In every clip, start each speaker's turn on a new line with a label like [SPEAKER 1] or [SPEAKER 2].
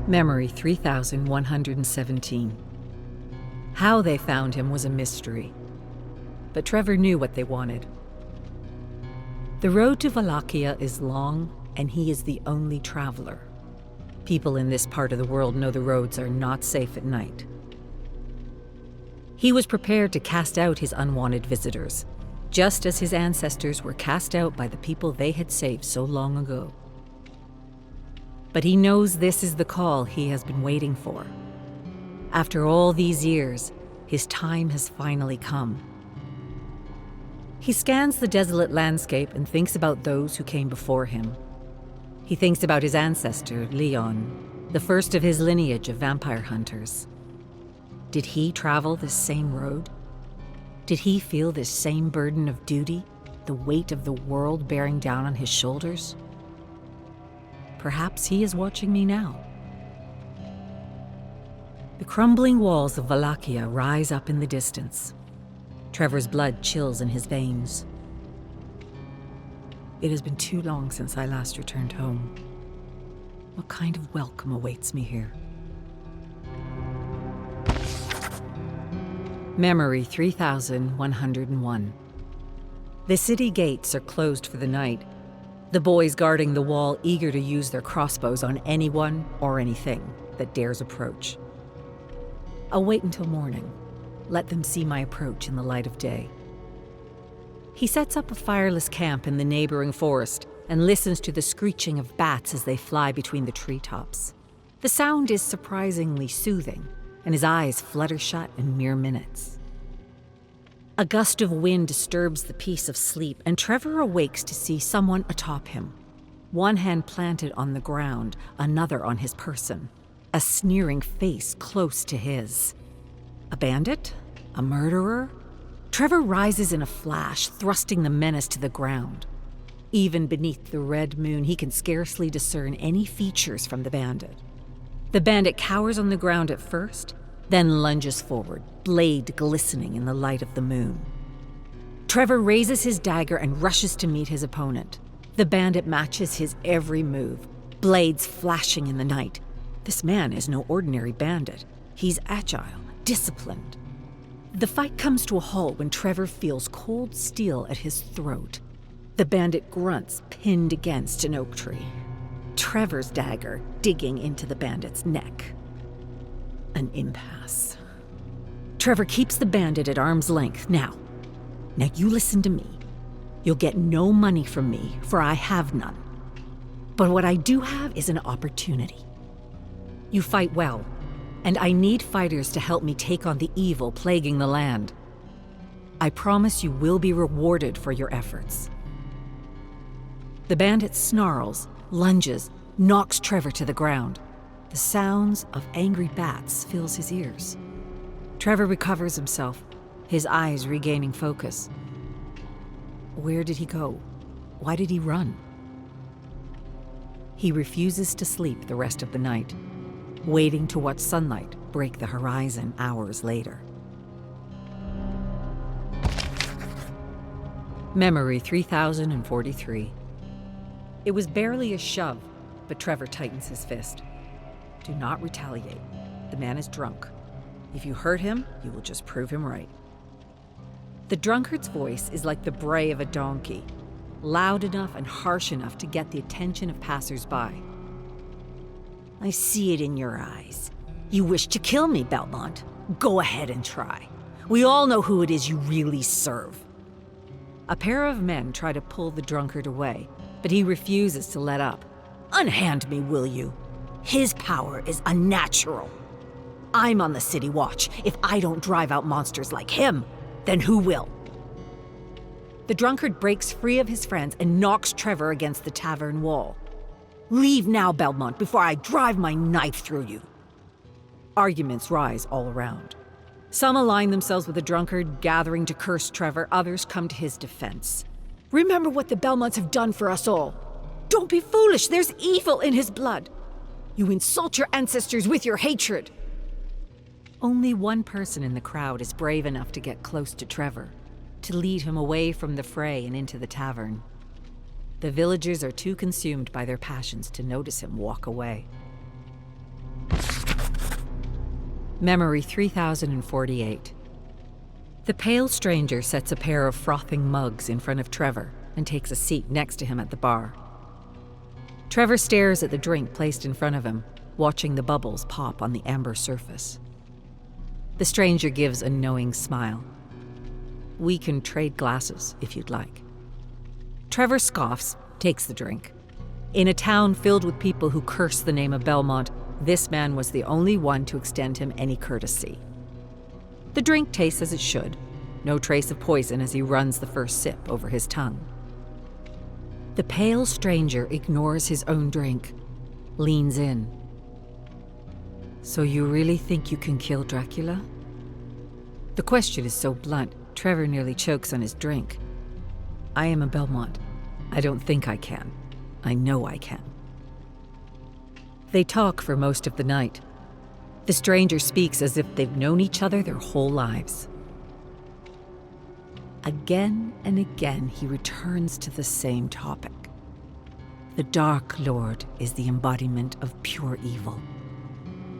[SPEAKER 1] Memory 3117. How they found him was a mystery, but Trevor knew what they wanted. The road to Wallachia is long, and he is the only traveler. People in this part of the world know the roads are not safe at night. He was prepared to cast out his unwanted visitors, just as his ancestors were cast out by the people they had saved so long ago. But he knows this is the call he has been waiting for. After all these years, his time has finally come. He scans the desolate landscape and thinks about those who came before him. He thinks about his ancestor, Leon, the first of his lineage of vampire hunters. Did he travel this same road? Did he feel this same burden of duty, the weight of the world bearing down on his shoulders? Perhaps he is watching me now. The crumbling walls of Wallachia rise up in the distance. Trevor's blood chills in his veins. It has been too long since I last returned home. What kind of welcome awaits me here? Memory 3101. The city gates are closed for the night. The boys guarding the wall eager to use their crossbows on anyone or anything that dares approach. I'll wait until morning. Let them see my approach in the light of day. He sets up a fireless camp in the neighboring forest and listens to the screeching of bats as they fly between the treetops. The sound is surprisingly soothing, and his eyes flutter shut in mere minutes. A gust of wind disturbs the peace of sleep, and Trevor awakes to see someone atop him. One hand planted on the ground, another on his person, a sneering face close to his. A bandit? A murderer? Trevor rises in a flash, thrusting the menace to the ground. Even beneath the red moon, he can scarcely discern any features from the bandit. The bandit cowers on the ground at first, then lunges forward, blade glistening in the light of the moon. Trevor raises his dagger and rushes to meet his opponent. The bandit matches his every move, blades flashing in the night. This man is no ordinary bandit. He's agile, disciplined. The fight comes to a halt when Trevor feels cold steel at his throat. The bandit grunts, pinned against an oak tree. Trevor's dagger digging into the bandit's neck. An impasse. Trevor keeps the bandit at arm's length. Now you listen to me. You'll get no money from me, for I have none. But what I do have is an opportunity. You fight well, and I need fighters to help me take on the evil plaguing the land. I promise you will be rewarded for your efforts. The bandit snarls, lunges, knocks Trevor to the ground. The sounds of angry bats fills his ears. Trevor recovers himself, his eyes regaining focus. Where did he go? Why did he run? He refuses to sleep the rest of the night, waiting to watch sunlight break the horizon hours later. Memory 3043. It was barely a shove, but Trevor tightens his fist. Do not retaliate. The man is drunk. If you hurt him, you will just prove him right. The drunkard's voice is like the bray of a donkey, loud enough and harsh enough to get the attention of passers-by. I see it in your eyes. You wish to kill me, Belmont. Go ahead and try. We all know who it is you really serve. A pair of men try to pull the drunkard away, but he refuses to let up. Unhand me, will you? His power is unnatural. I'm on the city watch. If I don't drive out monsters like him, then who will? The drunkard breaks free of his friends and knocks Trevor against the tavern wall. Leave now, Belmont, before I drive my knife through you. Arguments rise all around. Some align themselves with the drunkard, gathering to curse Trevor. Others come to his defense. Remember what the Belmonts have done for us all. Don't be foolish. There's evil in his blood. You insult your ancestors with your hatred. Only one person in the crowd is brave enough to get close to Trevor, to lead him away from the fray and into the tavern. The villagers are too consumed by their passions to notice him walk away. Memory 3048. The pale stranger sets a pair of frothing mugs in front of Trevor and takes a seat next to him at the bar. Trevor stares at the drink placed in front of him, watching the bubbles pop on the amber surface. The stranger gives a knowing smile. "We can trade glasses, if you'd like." Trevor scoffs, takes the drink. In a town filled with people who curse the name of Belmont, this man was the only one to extend him any courtesy. The drink tastes as it should, no trace of poison as he runs the first sip over his tongue. The pale stranger ignores his own drink, leans in. "So you really think you can kill Dracula?" The question is so blunt, Trevor nearly chokes on his drink. "I am a Belmont. I don't think I can. I know I can." They talk for most of the night. The stranger speaks as if they've known each other their whole lives. Again and again, he returns to the same topic. The Dark Lord is the embodiment of pure evil.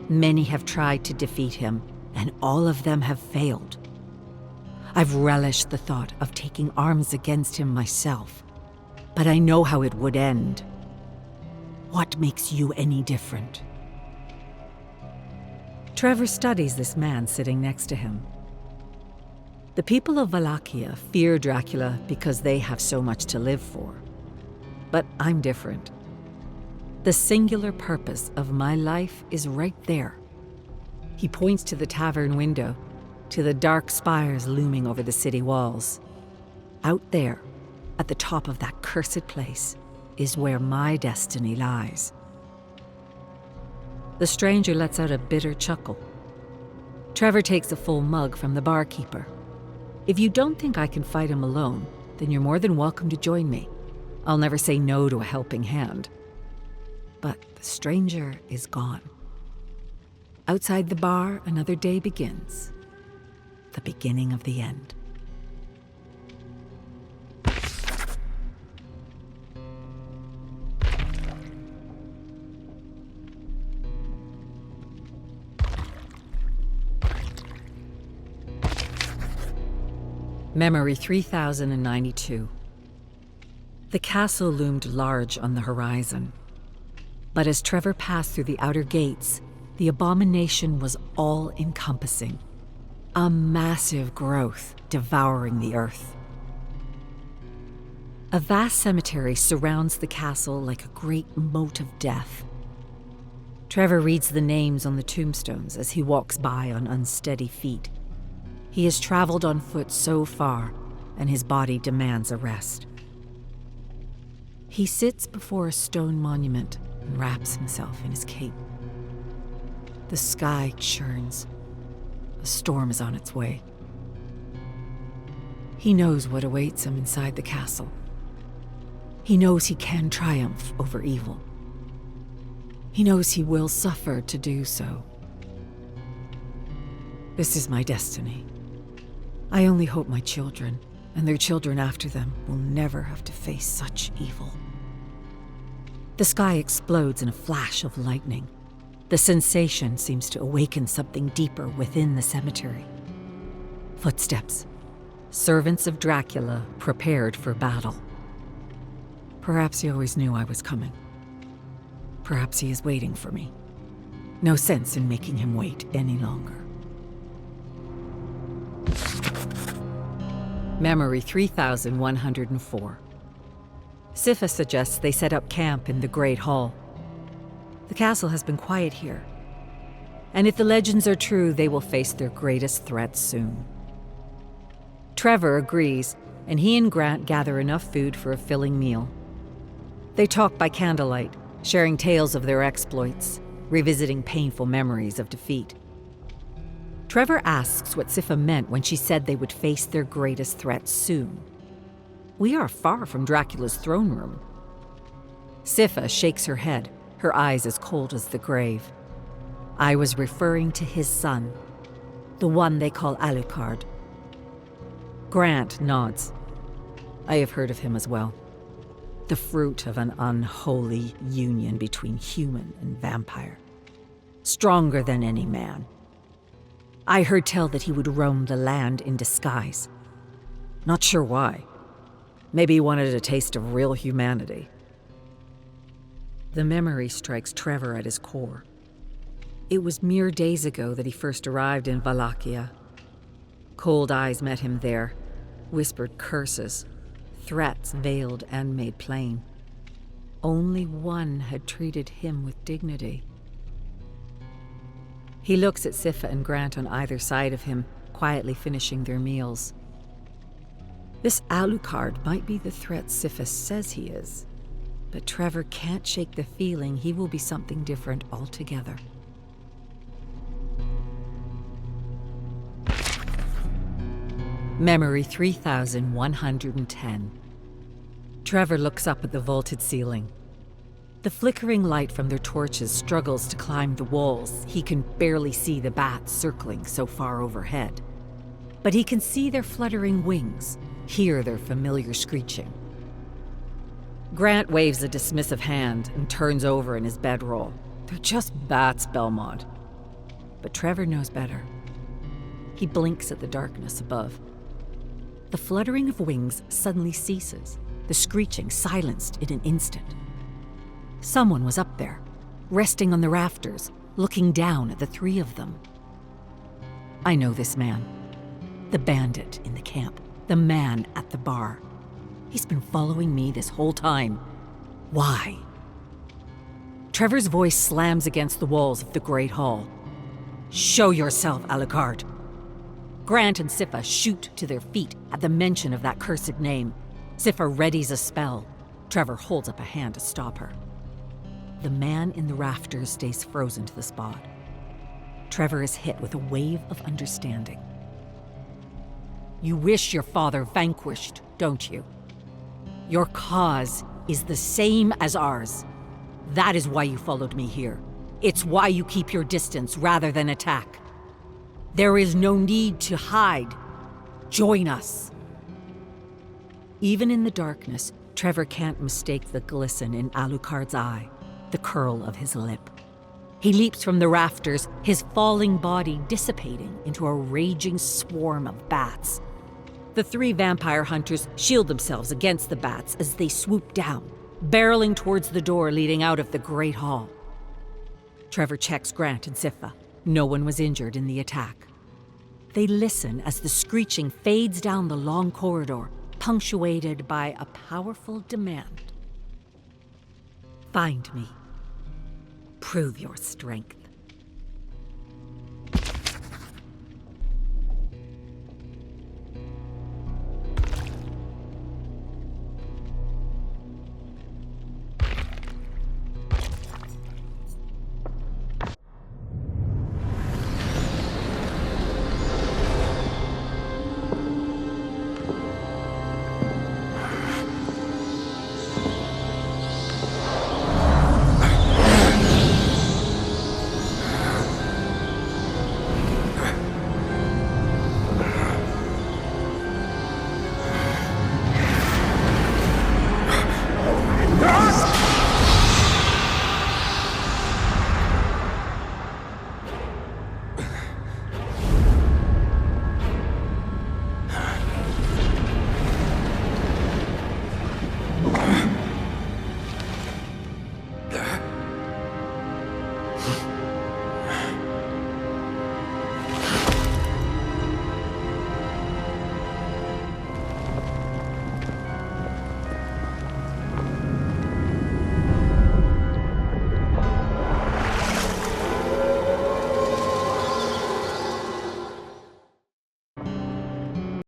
[SPEAKER 1] Many have tried to defeat him, and all of them have failed. I've relished the thought of taking arms against him myself, but I know how it would end. What makes you any different? Trevor studies this man sitting next to him. The people of Wallachia fear Dracula because they have so much to live for. But I'm different. The singular purpose of my life is right there. He points to the tavern window, to the dark spires looming over the city walls. Out there, at the top of that cursed place, is where my destiny lies. The stranger lets out a bitter chuckle. Trevor takes a full mug from the barkeeper. "If you don't think I can fight him alone, then you're more than welcome to join me. I'll never say no to a helping hand." But the stranger is gone. Outside the bar, another day begins. The beginning of the end. Memory 3092. The castle loomed large on the horizon. But as Trevor passed through the outer gates, the abomination was all-encompassing. A massive growth devouring the earth. A vast cemetery surrounds the castle like a great moat of death. Trevor reads the names on the tombstones as he walks by on unsteady feet. He has traveled on foot so far, and his body demands a rest. He sits before a stone monument and wraps himself in his cape. The sky churns. A storm is on its way. He knows what awaits him inside the castle. He knows he can triumph over evil. He knows he will suffer to do so. This is my destiny. I only hope my children, and their children after them, will never have to face such evil. The sky explodes in a flash of lightning. The sensation seems to awaken something deeper within the cemetery. Footsteps. Servants of Dracula prepared for battle. Perhaps he always knew I was coming. Perhaps he is waiting for me. No sense in making him wait any longer. Memory 3104. Sifa suggests they set up camp in the Great Hall. The castle has been quiet here, and if the legends are true, they will face their greatest threat soon. Trevor agrees, and he and Grant gather enough food for a filling meal. They talk by candlelight, sharing tales of their exploits, revisiting painful memories of defeat. Trevor asks what Sifa meant when she said they would face their greatest threat soon. We are far from Dracula's throne room. Sifa shakes her head, her eyes as cold as the grave. I was referring to his son, the one they call Alucard. Grant nods. I have heard of him as well. The fruit of an unholy union between human and vampire. Stronger than any man. I heard tell that he would roam the land in disguise. Not sure why. Maybe he wanted a taste of real humanity. The memory strikes Trevor at his core. It was mere days ago that he first arrived in Wallachia. Cold eyes met him there, whispered curses, threats veiled and made plain. Only one had treated him with dignity. He looks at Siffa and Grant on either side of him, quietly finishing their meals. This Alucard might be the threat Siffa says he is, but Trevor can't shake the feeling he will be something different altogether. Memory 3110. Trevor looks up at the vaulted ceiling. The flickering light from their torches struggles to climb the walls. He can barely see the bats circling so far overhead. But he can see their fluttering wings, hear their familiar screeching. Grant waves a dismissive hand and turns over in his bedroll. They're just bats, Belmont. But Trevor knows better. He blinks at the darkness above. The fluttering of wings suddenly ceases, the screeching silenced in an instant. Someone was up there, resting on the rafters, looking down at the three of them. I know this man. The bandit in the camp. The man at the bar. He's been following me this whole time. Why? Trevor's voice slams against the walls of the Great Hall. Show yourself, Alucard. Grant and Siffa shoot to their feet at the mention of that cursed name. Siffa readies a spell. Trevor holds up a hand to stop her. The man in the rafters stays frozen to the spot. Trevor is hit with a wave of understanding. You wish your father vanquished, don't you? Your cause is the same as ours. That is why you followed me here. It's why you keep your distance rather than attack. There is no need to hide. Join us. Even in the darkness, Trevor can't mistake the glisten in Alucard's eye, the curl of his lip. He leaps from the rafters, his falling body dissipating into a raging swarm of bats. The three vampire hunters shield themselves against the bats as they swoop down, barreling towards the door leading out of the Great Hall. Trevor checks Grant and Siffa. No one was injured in the attack. They listen as the screeching fades down the long corridor, punctuated by a powerful demand. Find me. Prove your strength.